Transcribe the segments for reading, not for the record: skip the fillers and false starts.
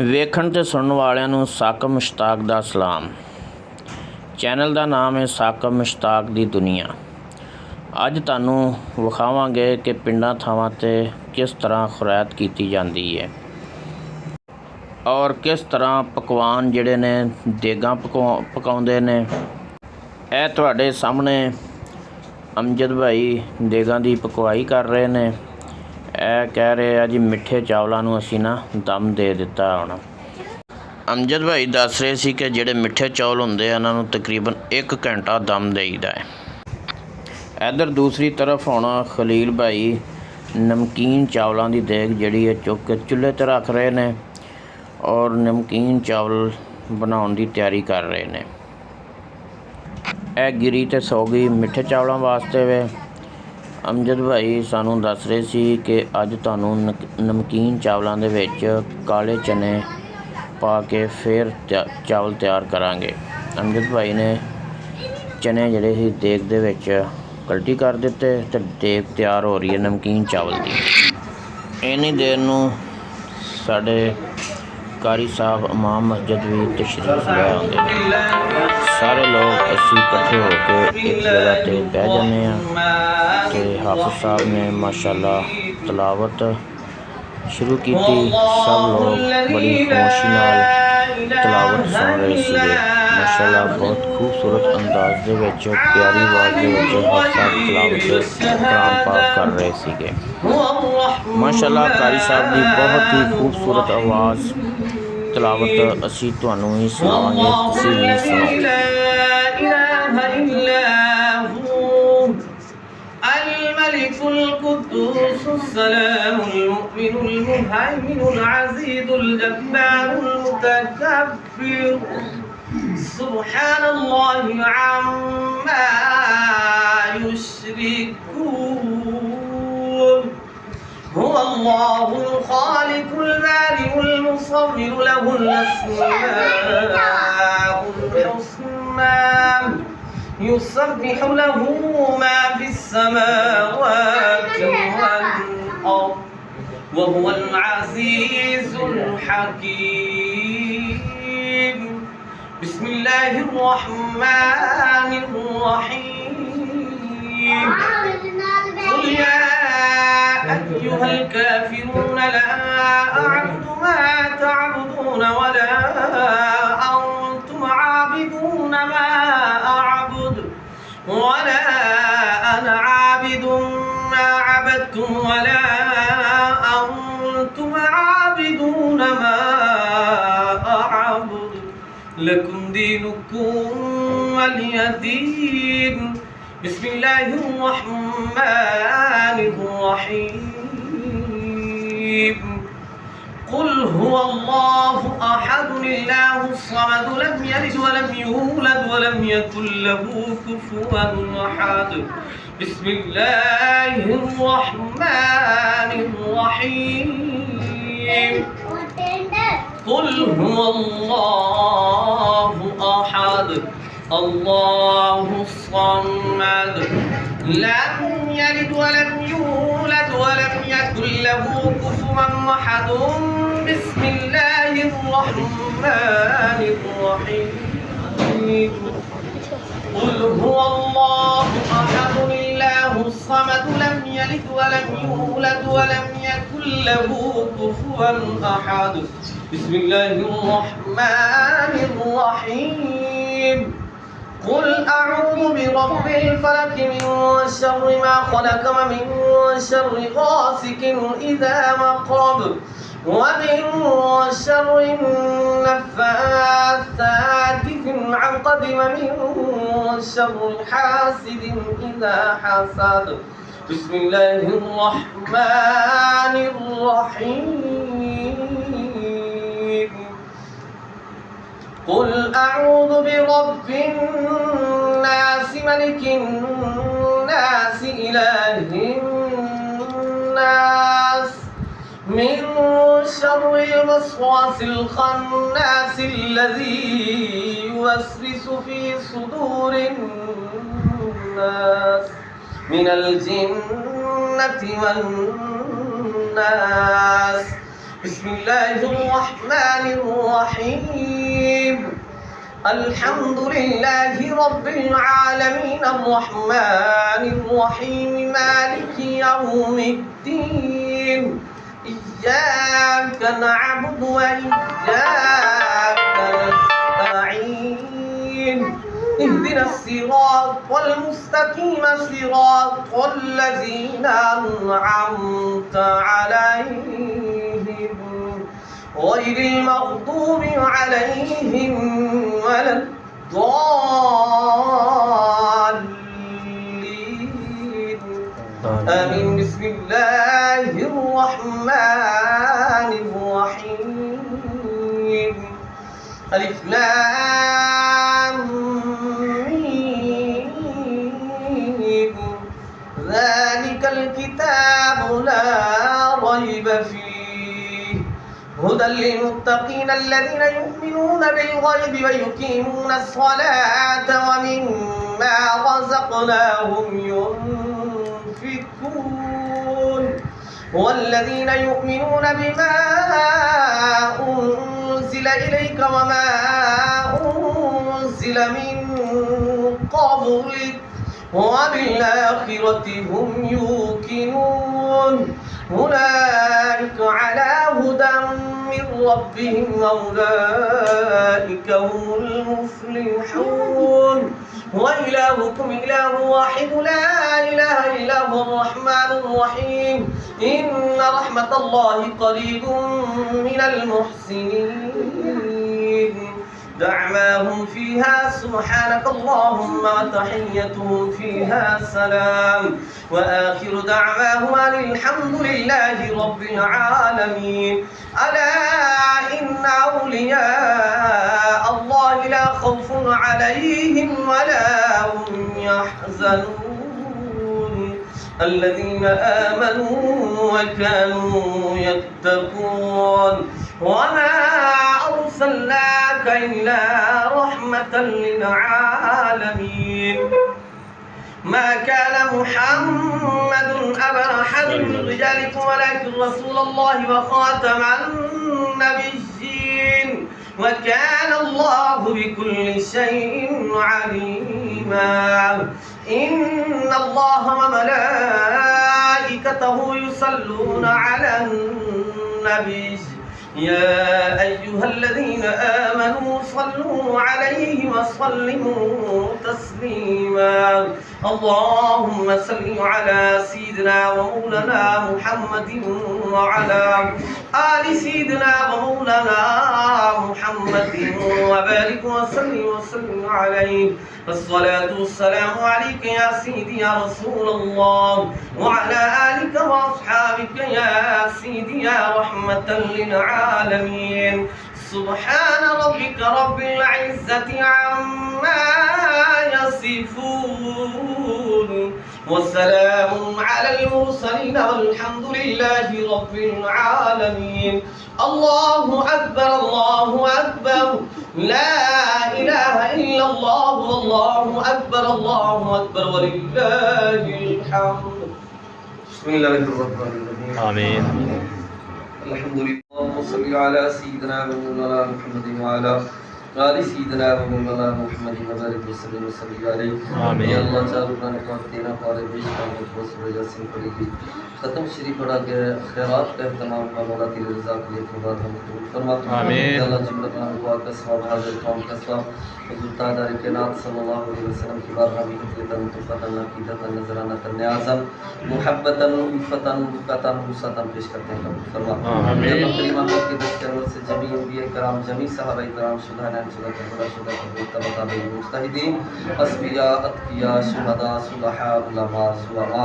ਵੇਖਣ ਤੇ ਸੁਣਨ ਵਾਲਿਆਂ ਨੂੰ ਸਾਕਬ ਮੁਸ਼ਤਾਕ ਦਾ ਸਲਾਮ। ਚੈਨਲ ਦਾ ਨਾਮ ਹੈ ਸਾਕਬ ਮੁਸ਼ਤਾਕ ਦੀ ਦੁਨੀਆ। ਅੱਜ ਤੁਹਾਨੂੰ ਵਿਖਾਵਾਂਗੇ ਕਿ ਪਿੰਡਾਂ ਥਾਵਾਂ 'ਤੇ ਕਿਸ ਤਰ੍ਹਾਂ ਖੁਰਾਇਤ ਕੀਤੀ ਜਾਂਦੀ ਹੈ ਔਰ ਕਿਸ ਤਰ੍ਹਾਂ ਪਕਵਾਨ ਜਿਹੜੇ ਨੇ ਦੇਗਾਂ ਪਕਾਉਂਦੇ ਨੇ। ਇਹ ਤੁਹਾਡੇ ਸਾਹਮਣੇ ਅਮਜਦ ਭਾਈ ਦੇਗਾਂ ਦੀ ਪਕਵਾਈ ਕਰ ਰਹੇ ਨੇ। ਇਹ ਕਹਿ ਰਹੇ ਆ ਜੀ ਮਿੱਠੇ ਚਾਵਲਾਂ ਨੂੰ ਅਸੀਂ ਨਾ ਦਮ ਦੇ ਦਿੱਤਾ। ਹੁਣ ਅਮਜਦ ਭਾਈ ਦੱਸ ਰਹੇ ਸੀ ਕਿ ਜਿਹੜੇ ਮਿੱਠੇ ਚੌਲ ਹੁੰਦੇ ਆ ਇਹਨਾਂ ਨੂੰ ਤਕਰੀਬਨ 1 ਘੰਟਾ ਦਮ ਦੇਈਦਾ ਹੈ। ਇੱਧਰ ਦੂਸਰੀ ਤਰਫ ਹੁਣ ਖਲੀਲ ਭਾਈ ਨਮਕੀਨ ਚਾਵਲਾਂ ਦੀ ਦੇਗ ਜਿਹੜੀ ਹੈ ਚੁੱਕ ਕੇ ਚੁੱਲ੍ਹੇ 'ਤੇ ਰੱਖ ਰਹੇ ਨੇ ਔਰ ਨਮਕੀਨ ਚਾਵਲ ਬਣਾਉਣ ਦੀ ਤਿਆਰੀ ਕਰ ਰਹੇ ਨੇ। ਇਹ ਗਿਰੀ 'ਤੇ ਸੌ ਗਈ ਮਿੱਠੇ ਚਾਵਲਾਂ ਵਾਸਤੇ ਵੇ। ਅਮਜਦ ਭਾਈ ਸਾਨੂੰ ਦੱਸ ਰਹੇ ਸੀ ਕਿ ਅੱਜ ਤੁਹਾਨੂੰ ਨਮਕੀਨ ਚਾਵਲਾਂ ਦੇ ਵਿੱਚ ਕਾਲੇ ਚਨੇ ਪਾ ਕੇ ਫਿਰ ਚਾਵਲ ਤਿਆਰ ਕਰਾਂਗੇ। ਅਮਜਦ ਭਾਈ ਨੇ ਚਨੇ ਜਿਹੜੇ ਸੀ ਦੇਗ ਦੇ ਵਿੱਚ ਕਲਟੀ ਕਰ ਦਿੱਤੇ ਅਤੇ ਦੇਗ ਤਿਆਰ ਹੋ ਰਹੀ ਹੈ ਨਮਕੀਨ ਚਾਵਲ ਦੀ। ਇੰਨੀ ਦੇਰ ਨੂੰ ਸਾਡੇ ਕਾਰੀ ਸਾਹਿਬ ਇਮਾਮ ਮਸਜਿਦ ਵੀ ਤਸ਼ਰੀਫ ਲੈ ਆਉਂਦੇ ਨੇ। ਸਾਰੇ ਲੋਕ ਅਸੀਂ ਇਕੱਠੇ ਹੋ ਕੇ ਇੱਕ ਜਗ੍ਹਾ 'ਤੇ ਬਹਿ ਜਾਂਦੇ ਹਾਂ ਅਤੇ ਹਾਫਿਜ਼ ਸਾਹਿਬ ਨੇ ਮਾਸ਼ਾਅੱਲਾ ਤਲਾਵਤ ਸ਼ੁਰੂ ਕੀਤੀ। ਸਭ ਲੋਕ ਬੜੀ ਖਾਮੋਸ਼ੀ ਨਾਲ ਤਲਾਵਤ ਸੁਣ ਰਹੇ ਸੀਗੇ। ਮਾਸ਼ਾਅੱਲਾ ਬਹੁਤ ਖੂਬਸੂਰਤ ਅੰਦਾਜ਼ ਦੇ ਵਿੱਚ ਪਿਆਰੀ ਆਵਾਜ਼ ਦੇ ਵਿੱਚ ਹਾਫਿਜ਼ ਸਾਹਿਬ ਤਲਾਵਤ ਕੁਰਾਨ ਪਾਕ ਕਰ ਰਹੇ ਸੀਗੇ। ਮਾਸ਼ਾਅੱਲਾ ਕਾਰੀ ਸਾਹਿਬ ਦੀ ਬਹੁਤ ਹੀ ਖੂਬਸੂਰਤ ਆਵਾਜ਼ ਤਲਾਵਤ ਅਸੀਂ ਤੁਹਾਨੂੰ ਹੀ ਸੁਣਾਵਾਂਗੇ, ਤੁਸੀਂ ਵੀ ਸੁਣੋ। الملك القدوس السلام المؤمن المهيمن العزيز الجبار المتكبر سبحان الله عما يشركون هو الله الخالق البارئ المصور له الأسماء الحسنى يسبح له ما في السماوات والأرض وهو العزيز الحكيم بسم الله الرحمن الرحيم قل يا أيها الكافرون لا أعبد ما تعبدون ولا أنتم عابدون ما أعبد ولا أنا عابد ما عبدتم ولا أنتم عابدون ما أعبد لكم دينكم ولي دين بسم الله الرحمن الرحيم قل هو الله أحد الله الصمد لم يلد ولم يولد ولم يكن له كفوا أحد بسم الله الرحمن الرحيم قل هو الله أحد الله الصمد لم يلد ولم يولد ولم يكن له كفوا أحد بسم الله الرحمن الرحيم قل هو الله أحد الله الصمد لم يلد ولم يولد ولم يكن له كفوا أحد بسم الله الرحمن الرحيم قل أعوذ برب الفلق من شر ما خلق ومن شر غاسق إذا وقب ومن شر النفاثات في العقد ومن شر حاسد إذا حسد بسم الله الرحمن الرحيم قل أعوذ برب الناس ملك الناس إله الناس من شر الوسواس الخناس الذي يوسوس في صدور الناس من الجنة والناس بسم الله الرحمن الرحيم الحمد لله رب العالمين الرحمن الرحيم مالك يوم الدين إياك نعبد وإياك نستعين اهدنا الصراط المستقيم صراط الذين أنعمت عليهم غير المغضوب عليهم ولا الضالين آمين. بسم الله الرحمن الرحيم ألف لام ميم ذلك الكتاب لا ريب فيه هدى للمتقين الذين يؤمنون بالغيب ويقيمون الصلاة ومما رزقناهم ينفقون والذين يؤمنون بما أنزل إليك وما أنزل من قبلك وبالآخرة هم يوقنون أولئك على هدى من ربهم وأولئك هم المفلحون وإلهكم إله واحد لا إله إلا هو الرحمن الرحيم إن رحمة الله قريب من المحسنين دعواهم فيها سبحانك اللهم وتحيتهم فيها سلام وآخر دعواهم أن الحمد لله رب العالمين ألا إن أولياء الله لا خوف عليهم ولا هم يحزنون الذين آمنوا وكانوا يتقون وما أرسلناك إلا رحمة للعالمين ما كان محمد أبا أحد من رجالكم ولكن رسول الله وخاتم النبيين وكان الله بكل شيء عليما إن الله وملائكته يصلون على النبي يا أيها الذين آمنوا صلوا عليه وسلموا تسليما اللهم صل على سيدنا ومولانا محمد وعلى آل سيدنا ومولانا محمد وبارك وسلم عليه الصلاة والسلام عليك يا سيدي يا رسول الله وعلى آلك وأصحابك يا سيدي يا رحمة للعالمين سبحان ربك رب العزة عما يصفون والسلام على المرسلين والحمد لله رب العالمين الله أكبر الله أكبر لا إله إلا الله والله أكبر ولله الحمد بسم الله الرحمن الرحيم آمين الحمد لله وصل على سيدنا ومولانا محمد وعلى آل سيدنا ومولانا محمد وبارك وسلم عليه آمين या अल्लाह चार कुरान पाक तेरा पारे बीच का बहुत यासीन पढ़ेगी खत्म शरीफ पढ़ा के खैरात का इत्मीनान का मौला की रज़ा के लिए खुदा हम कबूल फरमा आमीन या अल्लाह जुमला कुरान पाक का सवाब हाजिर कौम का सवाब हुजूर तादार के नात सल्लल्लाहु अलैहि वसल्लम की बारगाह में तन तुफतन अकीदतन नजराना करने आज़म मुहब्बतन उल्फतन बुकतन हुसतन पेश करते हैं कबूल फरमा आमीन या अल्लाह करीम आपके दस्तवर से जमी अंबिया कराम जमी सहाबा कराम शुदा शुदा कबूल तबता बे मुस्ताहिदीन अस्बिया अतकिया शुहदा सुलहा उलमा सुलमा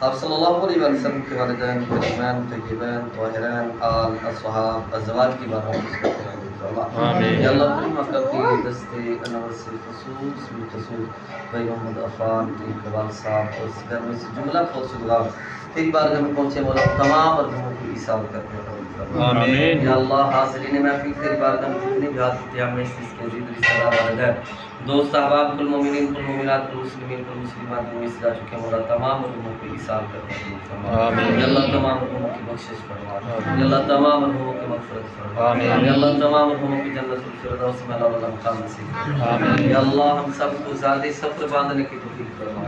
आप सल्लल्लाहु अलैहि वसल्लम के वालिदैन करीमान तय्यिबान ताहिरान आल असहाब अज़वाज की बारगाह में आमीन या अल्लाह करीम आपका के दस्ते अनवर से खसूस भाई मोहम्मद अफान इकबाल साहब और सिगर में से जुमला फौसुल्लाह तेरी बारगाह में पहुंचे मौला तमाम मरहूमों की इसाब करते हैं आमीन या अल्लाह हाज़रीन महफिल तेरी बारगाह में जितने भी हाज़िर थे हमें इसके अज़ीज़ रिश्तेदार वालिदैन दोस्त अहबाब कुल मोमिनीन कुल मोमिनात कुल मुस्लिमीन कुल मुस्लिमात जो मिस जा चुके हैं मौला तमाम रूहों पे इसाल कर आमीन। या अल्लाह तमाम रूहों की बख्शिश फरमा। या अल्लाह तमाम रूहों की मग़फ़िरत फरमा। आमीन। या अल्लाह तमाम रूहों की जन्नतुल फ़िरदौस में अला वाला मकाम नसीब फरमा। आमीन। या अल्लाह हम सबको ज़्यादा सब्र बांधने की तौफ़ीक़ फरमा।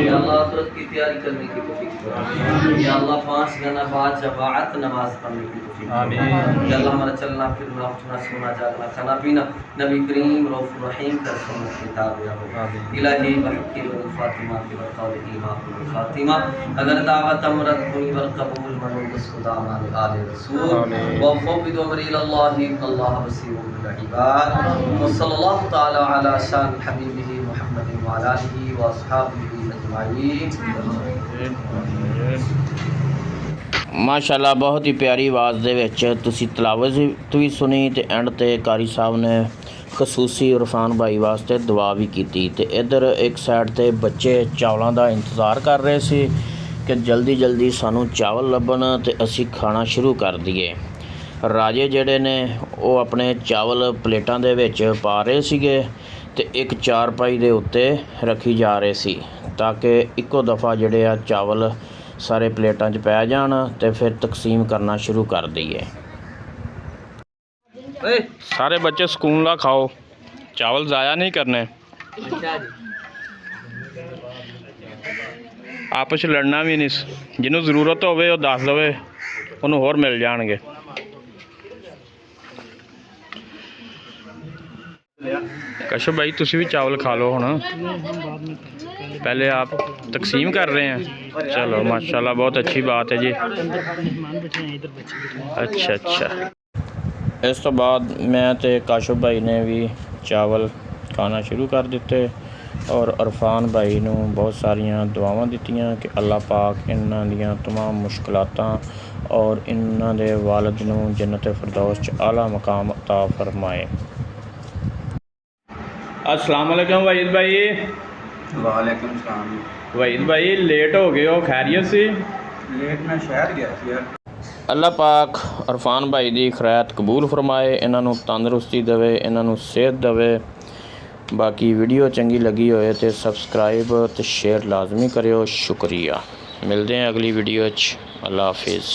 या अल्लाह आखिरत की तैयारी करने की तौफ़ीक़ फरमा। या अल्लाह 5 घंटा बाद जमाअत नमाज पढ़ने की तौफ़ीक़ फरमा। आमीन। या अल्लाह हमारा चलना फिरना उठना सोना जागना खाना पीना नबी करीम रऊफ़ रहीम का सुन्नत की ताबिया हो। इलाही बहक़ी व फ़ातिमा की बक़ौल ईमान व ख़ातिमा अगर दावत अमरत हुई व क़बूल मनूद खुदा मान आले रसूल व फ़ौक़िद अमरी इलल्लाहि अल्लाह वसीउल बिल इबाद व सल्लल्लाहु तआला अला शान हबीबिही मुहम्मदिन व अला आलिहि व अस्हाबिही अजमाईन। माशाअल्लाह बहुत ही प्यारी आवाज़ ਦੇ ਵਿੱਚ ਤੁਸੀਂ ਤਲਾਵਤ ਵੀ ਸੁਣੀ ਤੇ ਐਂਡ ਤੇ ਕਾਰੀ ਸਾਹਿਬ ਨੇ ਖਸੂਸੀ ਇਰਫਾਨ ਭਾਈ ਵਾਸਤੇ ਦੁਆ ਵੀ ਕੀਤੀ ਤੇ ਇੱਧਰ ਇੱਕ ਸਾਈਡ ਤੇ ਬੱਚੇ ਚਾਵਲਾਂ ਦਾ ਇੰਤਜ਼ਾਰ ਕਰ ਰਹੇ ਸੀ ਕਿ ਜਲਦੀ ਸਾਨੂੰ ਚਾਵਲ ਲੱਭਣ ਤੇ ਅਸੀਂ ਖਾਣਾ ਸ਼ੁਰੂ ਕਰ ਦਈਏ। ਰਾਜੇ ਜਿਹੜੇ ਨੇ ਉਹ ਆਪਣੇ ਚਾਵਲ ਪਲੇਟਾਂ ਦੇ ਵਿੱਚ ਪਾ ਰਹੇ ਸੀਗੇ ਤੇ ਇੱਕ ਚਾਰਪਾਈ ਦੇ ਉੱਤੇ ਰੱਖੀ ਜਾ ਰਹੇ ਸੀ ਤਾਂ ਕਿ ਇੱਕੋ ਦਫਾ ਜਿਹੜੇ ਆ ਚਾਵਲ सारे प्लेटां 'ਚ पै जान तो फिर तकसीम करना शुरू कर दईए। सारे बच्चे सुकून ला खाओ, चावल ज़ाया नहीं करने। आपस च लड़ना भी नहीं, जिन्हों जरूरत होवे वो दस दवे, उन्होंने होर मिल जाएंगे। कश्यप भाई तुसी भी चावल खा लो हुण, पहले आप तकसीम कर रहे हैं। चलो माशाल्लाह बहुत अच्छी बात है जी। अच्छा इस तो बाद मैं ते काशफ भाई ने भी चावल खाना शुरू कर दिते और इरफान भाई नू बहुत सारिया दुआवां दित्तियां कि अल्लाह पाक इन्हां दियां तमाम मुश्किलातां और इन्हां दे वालिद नू जन्नत फिरदौस च आला मकाम अता फरमाए। अस्सलाम वालेकुम वहीद भाई। वालेकुम सलाम। वहीद भाई लेट हो गए हो, खैरियत सी? लेट मैं शहर गया थी यार। अल्लाह पाक इरफान भाई की खैरात कबूल फरमाए, इन्हों तंदुरुस्ती देवे, इन्हों सेहत देवे। बाकी वीडियो चंगी लगी होए तो सबसक्राइब तो शेयर लाजमी करियो। शुक्रिया। मिलते हैं अगली वीडियो। अल्लाह हाफिज़।